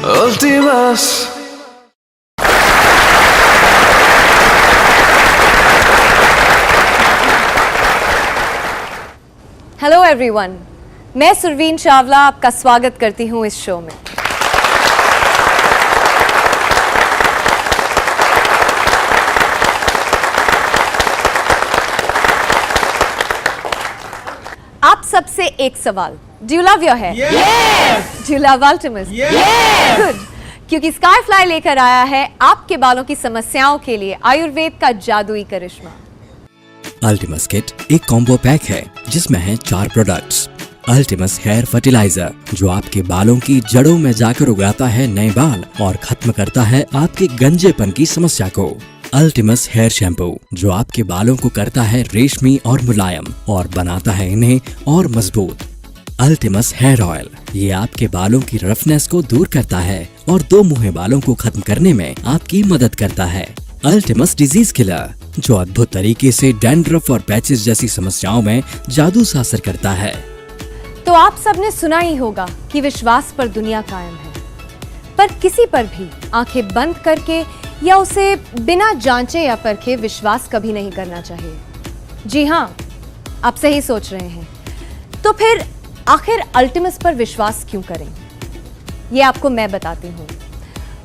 Ultimus. Hello everyone, मैं सुरवीन चावला आपका स्वागत करती हूं इस शो में। आप सबसे एक सवाल, do you love your hair? Yes! Do you love Ultimus? Yes! Good, क्योंकि स्काईफ्लाई लेकर आया है आपके बालों की समस्याओं के लिए आयुर्वेद का जादुई करिश्मा। अल्टिमस किट एक कॉम्बो पैक है जिसमें है 4 प्रोडक्ट्स। अल्टिमस हेयर फर्टिलाइजर जो आपके बालों की जड़ों में जाकर उगाता है नए बाल और खत्म करता है आपके गंजेपन की समस्या को। अल्टिमस हेयर शैम्पू जो आपके बालों को करता है रेशमी और मुलायम और बनाता है इन्हें और मजबूत। अल्टिमस हेयर ऑयल ये आपके बालों की रफनेस को दूर करता है और 2 मुँहे बालों को खत्म करने में आपकी मदद करता है। अल्टिमस डिजीज किलर जो अद्भुत तरीके से डैंड्रफ और पैचेस जैसी समस्याओं में जादू सा असर करता है। तो आप सबने सुना ही होगा कि विश्वास पर दुनिया कायम है, पर किसी पर भी आंखें बंद करके या उसे बिना जांचे या परखे विश्वास कभी नहीं करना चाहिए। जी हाँ, आप सही सोच रहे हैं। तो फिर आखिर अल्टिमस पर विश्वास क्यों करें? ये आपको मैं बताती हूँ।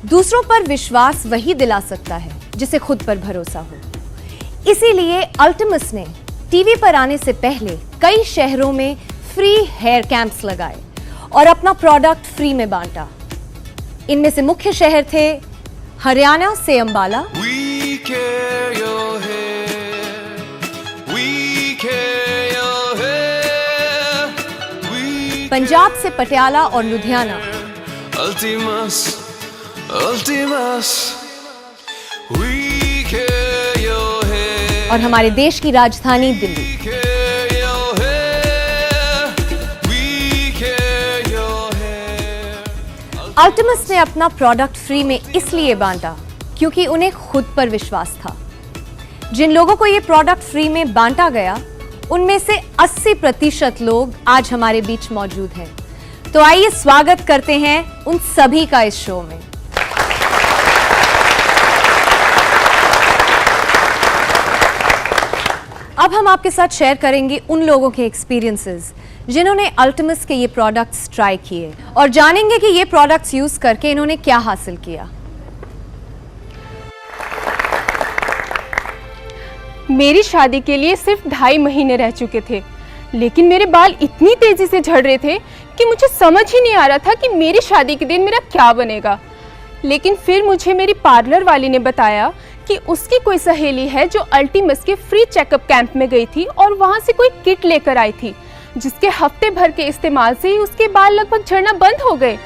दूसरों पर विश्वास वही दिला सकता है जिसे खुद पर भरोसा हो। इसीलिए अल्टिमस ने टीवी पर आने से पहले कई शहरों में फ्री हेयर कैंप्स लगाए और अपना प्रोडक्ट फ्री में बांटा। इनमें से मुख्य शहर थे हरियाणा से Ambala, We care your hair. We care your hair. We Punjab से पटियाला और Ludhiana, Ultimus. Ultimus. We care your hair. और हमारे देश की राजधानी Delhi. We care your hair. We care your hair. अल्टिमस ने अपना प्रोडक्ट फ्री में इसलिए बांटा क्योंकि उन्हें खुद पर विश्वास था। जिन लोगों को ये प्रोडक्ट फ्री में बांटा गया उनमें से 80% लोग आज हमारे बीच मौजूद हैं। तो आइए स्वागत करते हैं उन सभी का इस शो में। अब हम आपके साथ शेयर करेंगे उन लोगों के एक्सपीरियंसेस जिन्होंने अल्टिमस के ये प्रोडक्ट्स ट्राई किए और जानेंगे कि ये प्रोडक्ट्स यूज करके इन्होंने क्या हासिल किया। मेरी शादी के लिए सिर्फ 2.5 महीने रह चुके थे, लेकिन मेरे बाल इतनी तेजी से झड़ रहे थे कि मुझे समझ ही नहीं आ रहा था कि मेरी शादी के दिन मेरा क्या बनेगा। लेकिन फिर मुझे मेरी पार्लर वाली ने बताया कि उसकी कोई सहेली है जो अल्टिमस के फ्री चेकअप कैंप में गई थी और वहां से कोई किट लेकर आई थी जिसके हफ्ते भर के इस्तेमाल से ही उसके बाल लगभग झड़ना बंद हो गए।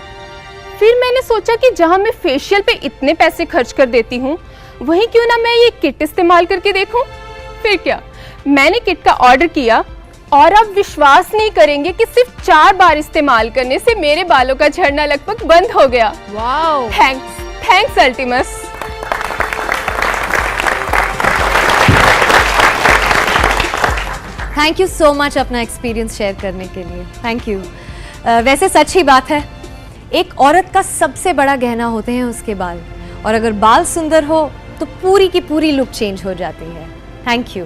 फिर मैंने सोचा कि जहां मैं फेशियल पे इतने पैसे खर्च कर देती हूँ वहीं क्यों ना मैं ये किट इस्तेमाल करके देखूं। फिर क्या, मैंने किट का ऑर्डर किया और आप विश्वास नहीं करेंगे कि सिर्फ 4 बार इस्तेमाल करने से मेरे बालों का झड़ना लगभग बंद हो गया। Wow, thanks Ultimus. Thank you so much अपना एक्सपीरियंस शेयर करने के लिए। Thank you. वैसे सच ही बात है, एक औरत का सबसे बड़ा गहना होते हैं उसके बाल, और अगर बाल सुंदर हो तो पूरी की पूरी लुक चेंज हो जाती है। Thank you.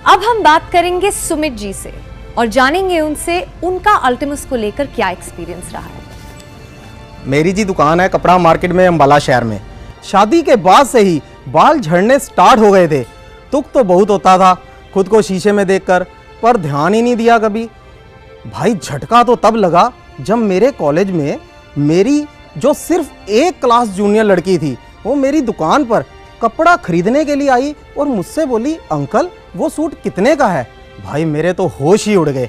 अब हम बात करेंगे सुमित जी से और जानेंगे उनसे उनका अल्टिमस को लेकर क्या एक्सपीरियंस रहा है। मेरी जी दुकान है कपड़ा मार्केट में अंबाला शहर में। शादी के बाद से ही बाल झड़ने स्टार्ट हो गए थे। दुख तो बहुत होता था खुद को शीशे में देखकर, पर ध्यान ही नहीं दिया कभी। भाई झटका तो तब लगा जब मेरे कॉलेज में मेरी जो सिर्फ 1 क्लास जूनियर लड़की थी वो मेरी दुकान पर कपड़ा खरीदने के लिए आई और मुझसे बोली, अंकल वो सूट कितने का है? भाई मेरे तो होश ही उड़ गए।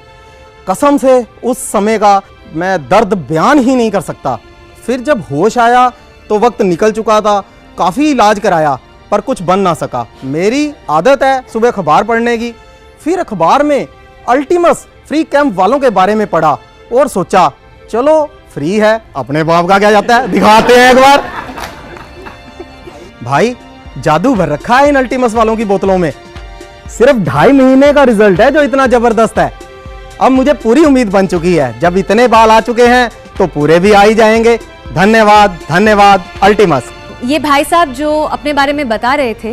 कसम से उस समय का मैं दर्द बयान ही नहीं कर सकता। फिर जब होश आया तो वक्त निकल चुका था। काफ़ी इलाज कराया पर कुछ बन ना सका। मेरी आदत है सुबह अखबार पढ़ने की। फिर अखबार में अल्टिमस फ्री कैंप वालों के बारे में पढ़ा और सोचा चलो फ्री है, अपने बाप का क्या जाता है, दिखाते हैं एक बार। भाई जादू भर रखा है इन अल्टिमस वालों की बोतलों में। सिर्फ 2.5 महीने का रिजल्ट है जो इतना जबरदस्त है। अब मुझे पूरी उम्मीद बन चुकी है, जब इतने बाल आ चुके हैं तो पूरे भी आ ही जाएंगे। धन्यवाद धन्यवाद अल्टीमस। ये भाई साहब जो अपने बारे में बता रहे थे,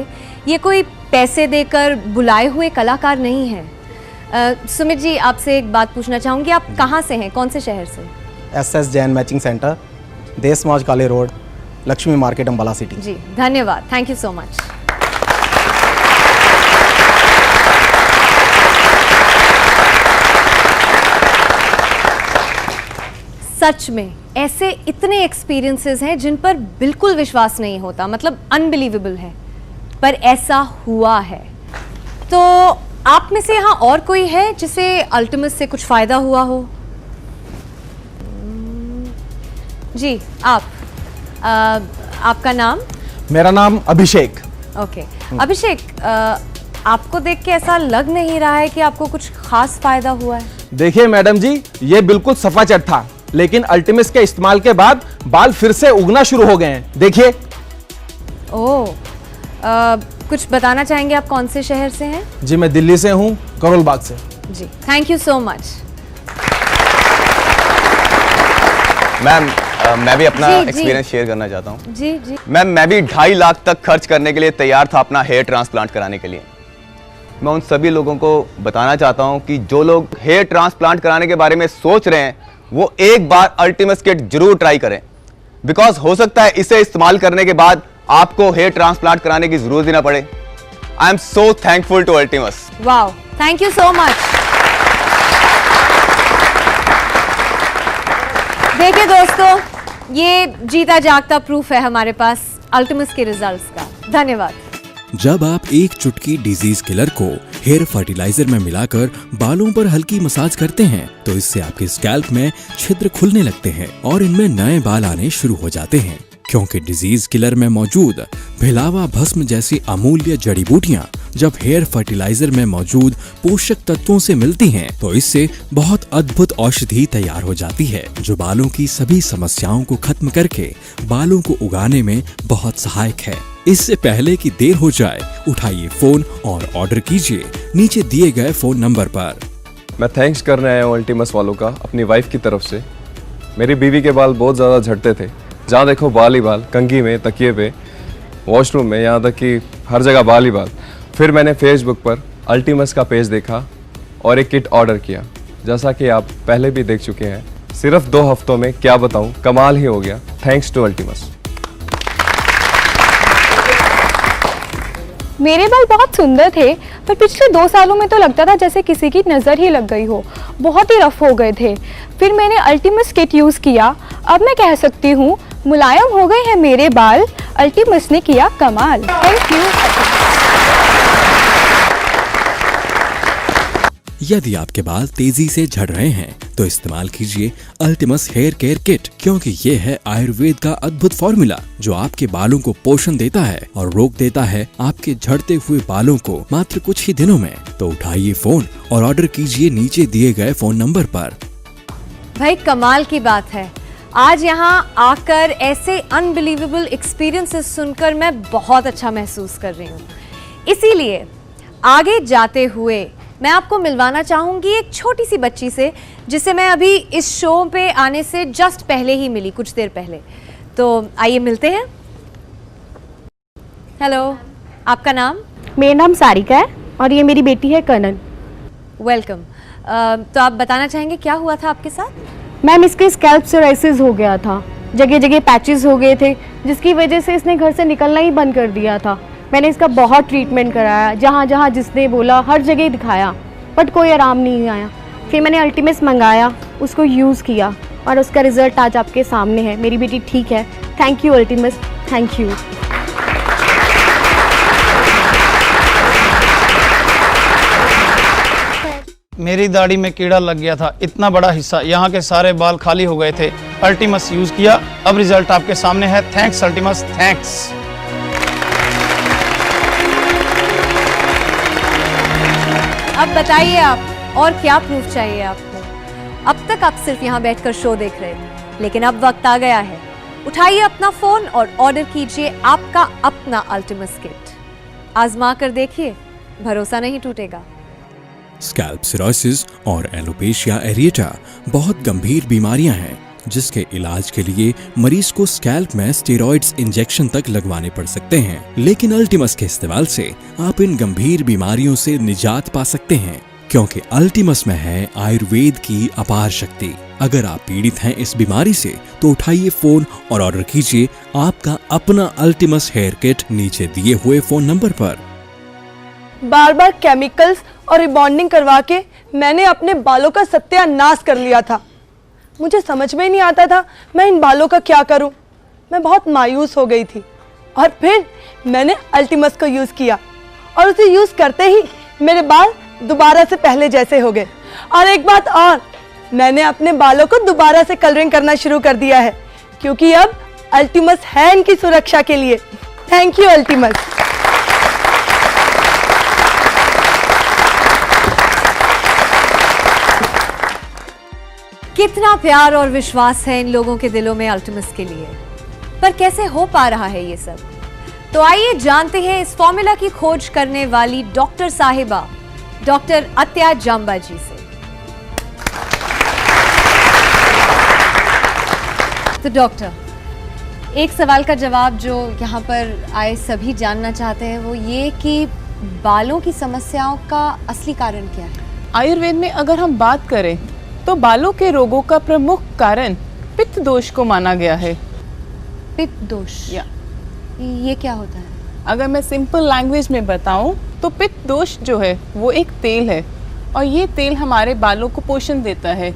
ये कोई पैसे देकर बुलाए हुए कलाकार नहीं हैं। सुमित जी, आपसे एक बात पूछना चाहूँगी, आप कहाँ से हैं, कौन से शहर से? SS जैन मैचिंग सेंटर, देश मौज काले road, Lakshmi market, Ambala city. जी धन्यवाद, थैंक यू सो मच। सच में ऐसे इतने एक्सपीरियंसेस हैं जिन पर बिल्कुल विश्वास नहीं होता, मतलब अनबिलीवेबल है, पर ऐसा हुआ है। तो आप में से यहाँ और कोई है जिसे अल्टीमस से कुछ फायदा हुआ हो? जी, आपका नाम? मेरा नाम अभिषेक। ओके अभिषेक, आपको देख के ऐसा लग नहीं रहा है कि आपको कुछ खास फायदा हुआ है। देखिए मैडम जी, ये बिल्कुल सफाचट था, लेकिन अल्टीमस के इस्तेमाल के बाद बाल फिर से उगना शुरू हो गए हैं। देखिए। ओह, कुछ बताना चाहेंगे आप कौन से शहर से हैं? जी मैं दिल्ली से हूँ, करोल बाग से। जी thank you so much. Ma'am मैं भी अपना जी, जी। एक्सपीरियंस शेयर करना चाहता हूँ। जी जी। मैम मैं भी 2.5 लाख तक खर्च करने के लिए तैयार था अपना हेयर ट्रांसप्लांट कराने के लिए। मैं उन सभी लोगों को बताना चाहता हूँ कि जो लोग हेयर ट्रांसप्लांट कराने के बारे में सोच रहे हैं वो एक बार अल्टीमस किट जरूर ट्राई करें, बिकॉज हो सकता है इसे इस्तेमाल करने के बाद आपको हेयर ट्रांसप्लांट कराने की जरूरत ही ना पड़े। I am so thankful to Ultimus. Wow, thank you so much. देखिए दोस्तों, ये जीता जागता प्रूफ है हमारे पास अल्टीमस के रिजल्ट्स का। धन्यवाद। जब आप एक चुटकी डिजीज किलर को हेयर फर्टिलाइजर में मिलाकर बालों पर हल्की मसाज करते हैं तो इससे आपके स्कैल्प में छिद्र खुलने लगते हैं और इनमें नए बाल आने शुरू हो जाते हैं, क्योंकि डिजीज किलर में मौजूद भिलावा भस्म जैसी अमूल्य जड़ी बूटियां जब हेयर फर्टिलाइजर में मौजूद पोषक तत्वों से मिलती हैं तो इससे बहुत अद्भुत औषधि तैयार हो जाती है जो बालों की सभी समस्याओं को खत्म करके बालों को उगाने में बहुत सहायक है। इससे पहले कि देर हो जाए, उठाइए फोन और ऑर्डर कीजिए नीचे दिए गए फोन नंबर पर। मैं थैंक्स करने आया हूँ अल्टीमस वालों का अपनी वाइफ की तरफ से। मेरी बीवी के बाल बहुत ज़्यादा झड़ते थे, जहाँ देखो बाल ही बाल, कंघी में, तकिए पे, वॉशरूम में, यहाँ तक कि हर जगह बाल ही बाल। फिर मैंने फेसबुक पर अल्टीमस का पेज देखा और एक किट ऑर्डर किया, जैसा कि आप पहले भी देख चुके हैं। सिर्फ 2 हफ्तों में क्या बताऊं, कमाल ही हो गया। Thanks to Ultimus. मेरे बाल बहुत सुंदर थे, पर पिछले 2 सालों में तो लगता था जैसे किसी की नज़र ही लग गई हो, बहुत ही रफ हो गए थे। फिर मैंने अल्टीमस किट यूज़ किया, अब मैं कह सकती हूँ मुलायम हो गए हैं मेरे बाल। अल्टीमस ने किया कमाल। Thank you. यदि आपके बाल तेजी से झड़ रहे हैं तो इस्तेमाल कीजिए अल्टीमस हेयर केयर किट, क्योंकि ये है आयुर्वेद का अद्भुत फॉर्मूला जो आपके बालों को पोषण देता है और रोक देता है आपके झड़ते हुए बालों को मात्र कुछ ही दिनों में। तो उठाइए फोन और ऑर्डर कीजिए नीचे दिए गए फोन नंबर पर। भाई कमाल की बात है, आज यहाँ आकर ऐसे अनबिलीवेबल एक्सपीरियंसेस सुनकर मैं बहुत अच्छा महसूस कर रही हूँ। इसीलिए आगे जाते हुए मैं आपको मिलवाना चाहूँगी एक छोटी सी बच्ची से, जिसे मैं अभी इस शो पे आने से जस्ट पहले ही मिली, कुछ देर पहले। तो आइए मिलते हैं। हेलो, आपका नाम? मेरा नाम सारिका है और ये मेरी बेटी है कनन। वेलकम। तो आप बताना चाहेंगे क्या हुआ था आपके साथ? मैम, इसके स्कैल्प सोराइसिस हो गया था, जगह जगह पैचेस हो गए थे, जिसकी वजह से इसने घर से निकलना ही बंद कर दिया था। मैंने इसका बहुत ट्रीटमेंट कराया, जहाँ जहाँ जिसने बोला हर जगह दिखाया, बट कोई आराम नहीं आया। फिर मैंने अल्टीमस मंगाया, उसको यूज़ किया और उसका रिजल्ट आज आपके सामने है। मेरी बेटी ठीक है। Thank you Ultimus, thank you. मेरी दाढ़ी में कीड़ा लग गया था, इतना बड़ा हिस्सा, यहाँ के सारे बाल खाली हो गए थे। अल्टीमस यूज़ किया, अब रिजल्ट आपके सामने है। Thanks Ultimus, thanks. अब बताइए आप, और क्या प्रूफ चाहिए आपको? अब तक आप सिर्फ यहाँ बैठकर शो देख रहे थे, लेकिन अब वक्त आ गया है। उठाइए अपना फोन और ऑर्डर कीजिए आपका अपना अल्टीमस किट। आजमा कर देखिए, भरोसा नहीं टूटेगा। स्कैल्प सिरोसिस और एलोपेशिया एरिएटा बहुत गंभीर बीमारियां हैं जिसके इलाज के लिए मरीज को स्कैल्प में स्टेरॉइड्स इंजेक्शन तक लगवाने पड़ सकते हैं। लेकिन अल्टीमस के इस्तेमाल से आप इन गंभीर बीमारियों से निजात पा सकते हैं, क्योंकि अल्टीमस में है आयुर्वेद की अपार शक्ति। अगर आप पीड़ित हैं इस बीमारी से तो उठाइए फोन और ऑर्डर कीजिए आपका अपना अल्टीमस हेयर किट नीचे दिए हुए फोन नंबर पर। बार बार केमिकल्स और रिबॉन्डिंग करवा के मैंने अपने बालों का सत्यानाश कर लिया था। मुझे समझ में ही नहीं आता था मैं इन बालों का क्या करूं। मैं बहुत मायूस हो गई थी और फिर मैंने अल्टीमस को यूज़ किया और उसे यूज़ करते ही मेरे बाल दोबारा से पहले जैसे हो गए। और एक बात और, मैंने अपने बालों को दोबारा से कलरिंग करना शुरू कर दिया है, क्योंकि अब अल्टीमस है इनकी सुरक्षा के लिए। Thank you Ultimus. कितना प्यार और विश्वास है इन लोगों के दिलों में अल्टीमस के लिए, पर कैसे हो पा रहा है ये सब? तो आइए जानते हैं इस फॉर्मूला की खोज करने वाली डॉक्टर साहिबा डॉक्टर अत्या जांबा जी से। तो डॉक्टर, एक सवाल का जवाब जो यहाँ पर आए सभी जानना चाहते हैं वो ये कि बालों की समस्याओं का असली कारण क्या है? आयुर्वेद में अगर हम बात करें तो बालों के रोगों का प्रमुख कारण पित्त दोष को माना गया है। पित्त दोष? ये क्या होता है? अगर मैं सिंपल लैंग्वेज में बताऊं तो पित्त दोष जो है वो एक तेल है और ये तेल हमारे बालों को पोषण देता है।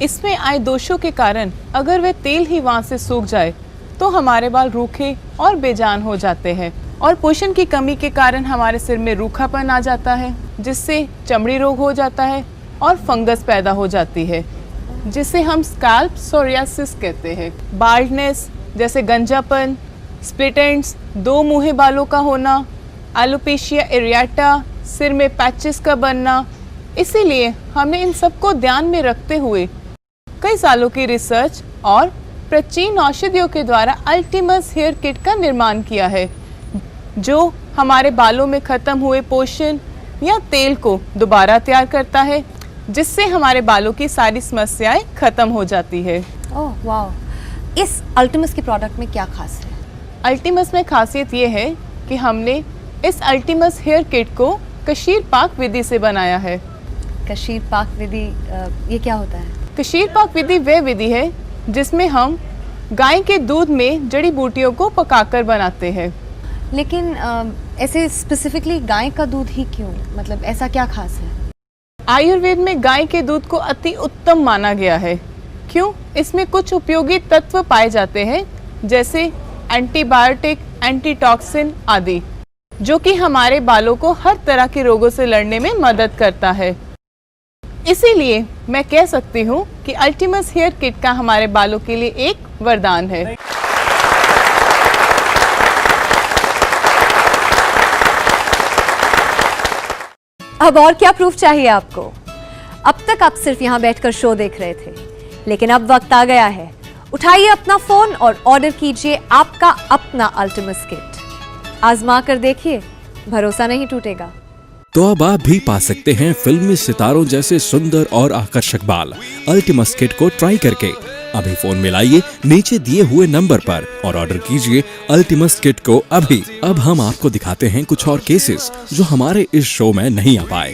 इसमें आए दोषों के कारण अगर वह तेल ही वहाँ से सूख जाए तो हमारे बाल रूखे और बेजान हो जाते हैं और पोषण की कमी के कारण हमारे सिर में रूखापन आ जाता है, जिससे चमड़ी रोग हो जाता है और फंगस पैदा हो जाती है, जिसे हम स्कैल्प सोरियासिस कहते हैं। बाल्डनेस जैसे गंजापन, स्प्लिट एंड्स, दो मुँहे बालों का होना, एलोपेशिया एरियाटा, सिर में पैचेस का बनना। इसीलिए हमने इन सबको ध्यान में रखते हुए कई सालों की रिसर्च और प्राचीन औषधियों के द्वारा अल्टीमस हेयर किट का निर्माण किया है, जो हमारे बालों में खत्म हुए पोषण या तेल को दोबारा तैयार करता है, जिससे हमारे बालों की सारी समस्याएं खत्म हो जाती है। ओह वाह! इस अल्टीमस के प्रोडक्ट में क्या खास है? अल्टीमस में खासियत ये है कि हमने इस अल्टीमस हेयर किट को कशीर पाक विधि से बनाया है। कशीर पाक विधि ये क्या होता है? कशीर पाक विधि वह विधि है जिसमें हम गाय के दूध में जड़ी बूटियों को पकाकर बनाते हैं। लेकिन ऐसे स्पेसिफिकली गाय का दूध ही क्यों? मतलब ऐसा क्या खास है? आयुर्वेद में गाय के दूध को अति उत्तम माना गया है। क्यों? इसमें कुछ उपयोगी तत्व पाए जाते हैं, जैसे एंटीबायोटिक, एंटीटॉक्सिन आदि, जो कि हमारे बालों को हर तरह के रोगों से लड़ने में मदद करता है। इसीलिए मैं कह सकती हूँ कि अल्टीमस हेयर किट का हमारे बालों के लिए एक वरदान है। अब और क्या प्रूफ चाहिए आपको? अब तक आप सिर्फ यहाँ बैठकर शो देख रहे थे, लेकिन अब वक्त आ गया है। उठाइए अपना फोन और ऑर्डर कीजिए आपका अपना अल्टीमस किट। आजमा कर देखिए, भरोसा नहीं टूटेगा। तो अब आप भी पा सकते हैं फिल्मी सितारों जैसे सुंदर और आकर्षक बाल अल्टीमस किट को ट्राई करके। अभी फोन मिलाइए नीचे दिए हुए नंबर पर और ऑर्डर कीजिए अल्टीमस किट को अभी। अब हम आपको दिखाते हैं कुछ और केसेस जो हमारे इस शो में नहीं आ पाए।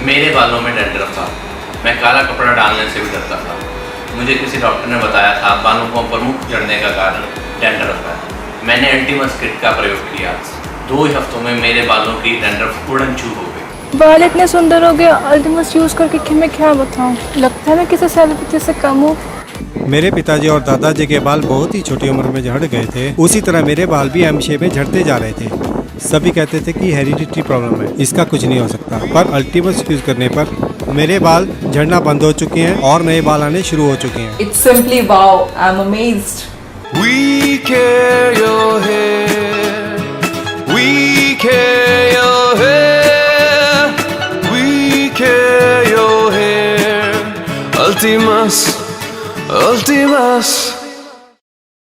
मेरे बालों में डैंड्रफ था। मैं काला कपड़ा डालने से भी डरता था। मुझे किसी डॉक्टर ने बताया था बालों को प्रमुख झड़ने का कारण डैंड्रफ है। मैंने अल्टीमस किट का प्रयोग किया। 2 हफ्तों में मेरे बालों की डैंड्रफ उड़न छू हो गई। बाल इतने सुंदर हो गए अल्टीमस यूज करके कि मैं क्या बताऊं। लगता है मैं किसी सेलिब्रिटी से कम हूँ। मेरे पिताजी और दादाजी के बाल बहुत ही छोटी उम्र में झड़ गए थे। उसी तरह मेरे बाल भी एम शेप में झड़ते जा रहे थे। सभी कहते थे कि हेरिडिटी प्रॉब्लम है, इसका कुछ नहीं हो सकता। पर अल्टीमस यूज करने पर मेरे बाल झड़ना बंद हो चुके हैं और नए बाल आने शुरू हो चुके हैं। It's simply wow, I'm amazed. We care your hair. We care your hair. We care your hair. Ultimas, Ultimas.